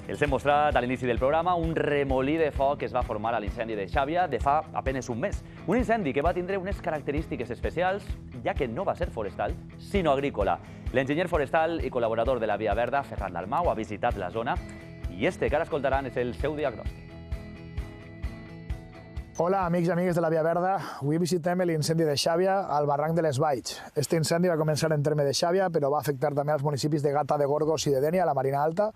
Els hem mostrat a l'inici del programa un remolí de foc que es va formar a l'incendi de Xàbia de fa apenas un mes. Un incendi que va tindre unes característiques especials, ja que no va ser forestal, sinó agrícola. L'enginyer forestal i col·laborador de la Via Verda, Ferran Dalmau, ha visitat la zona i este que ara escoltaran és el seu diagnòstic. Hola, amics i amigues de la Via Verda. Avui visitem l'incendi de Xàbia al barranc de les Valls. Este incendi va començar en terme de Xàbia, però va afectar també als municipis de Gata de Gorgos i de Dénia, a la Marina Alta.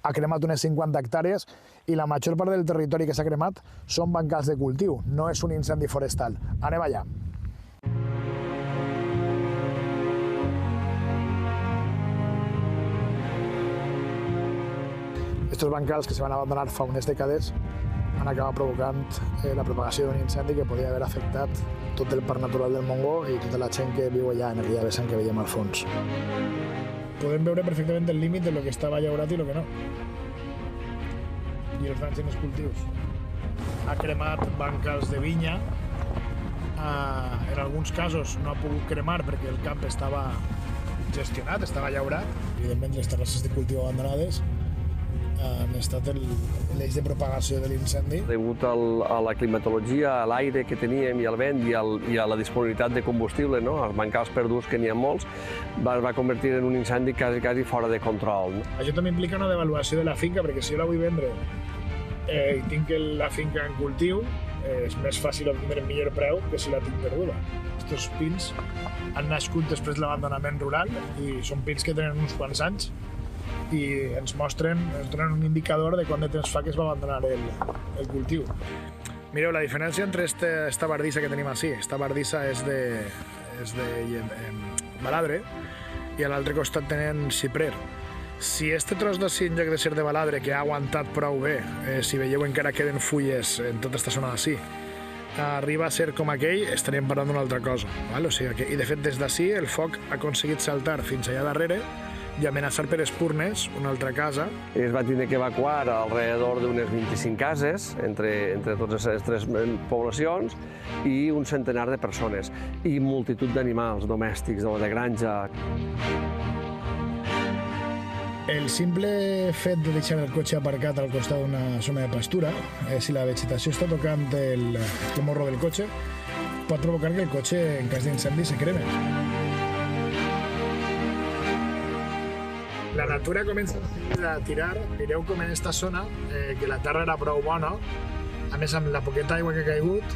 Ha cremat unes 50 hectàrees i la major part del territori que s'ha cremat són bancals de cultiu. No és un incendi forestal. Anem allà. Estos bancals que se van abandonar fa unes dècades han acabat provocant la propagació d'un incendi que podia haver afectat tot el parc natural del Montgó i tota la gent que viu allà en aquella vessant que veiem al fons. Podem veure perfectament el límit de lo que estava llaurat i lo que no. I els danys en els cultius. Ha cremat bancals de vinya. En alguns casos no ha pogut cremar perquè el camp estava gestionat, estava llaurat. Evidentment, les terrasses de cultiu abandonades han estat l'eix de propagació de l'incendi. Degut a la climatologia, a l'aire que teníem i al vent i a la disponibilitat de combustible, els bancals perduts, que n'hi ha molts, va convertir en un incendi quasi fora de control. Això també implica una devaluació de la finca, perquè si jo la vull vendre i tinc la finca en cultiu, és més fàcil obtenir el millor preu que si la tinc perduda. Aquests pins han nascut després de l'abandonament rural i són pins que tenen uns quants anys i ens donen un indicador de quant de temps fa que es va abandonar el cultiu. Mireu, la diferència entre esta bardissa que tenim així, esta bardissa és de baladre i a l'altre costat tenen ciprer. Si este tros d'ací, en lloc de ser de baladre, que ha aguantat prou bé, si veieu encara queden fulles en tota aquesta zona d'ací, arriba a ser com aquell, estaríem parlant d'una altra cosa. I de fet, des d'ací el foc ha aconseguit saltar fins allà darrere i amenaçar per espurnes una altra casa. Es va tenir que evacuar alrededor d'unes 25 cases entre totes les tres poblacions i un centenar de persones i multitud d'animals domèstics de granja. El simple fet de deixar el cotxe aparcat al costat d'una zona de pastura, si la vegetació està tocant el morro del cotxe, pot provocar que el cotxe, en cas d'incendi, se creme. La natura comença a tirar. Mireu com en aquesta zona, que la terra era prou bona, a més amb la poqueta aigua que ha caigut,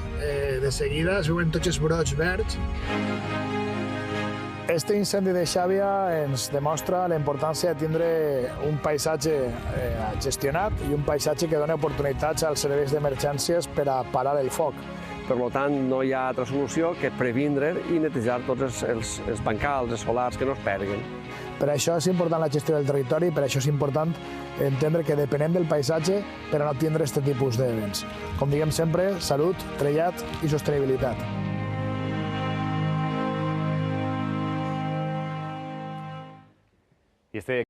de seguida es veuen tots els brots verds. Este incendi de Xàbia ens demostra la importància de tindre un paisatge gestionat i un paisatge que dona oportunitats als serveis d'emergències per a parar el foc. Per tant, no hi ha altra solució que previndre i netejar tots els bancals, els solars, que no es perguin. Per això és important la gestió del territori, per això és important entendre que depenem del paisatge per a no tindre aquest tipus d'events. Com diguem sempre, salut, trellat i sostenibilitat. Y este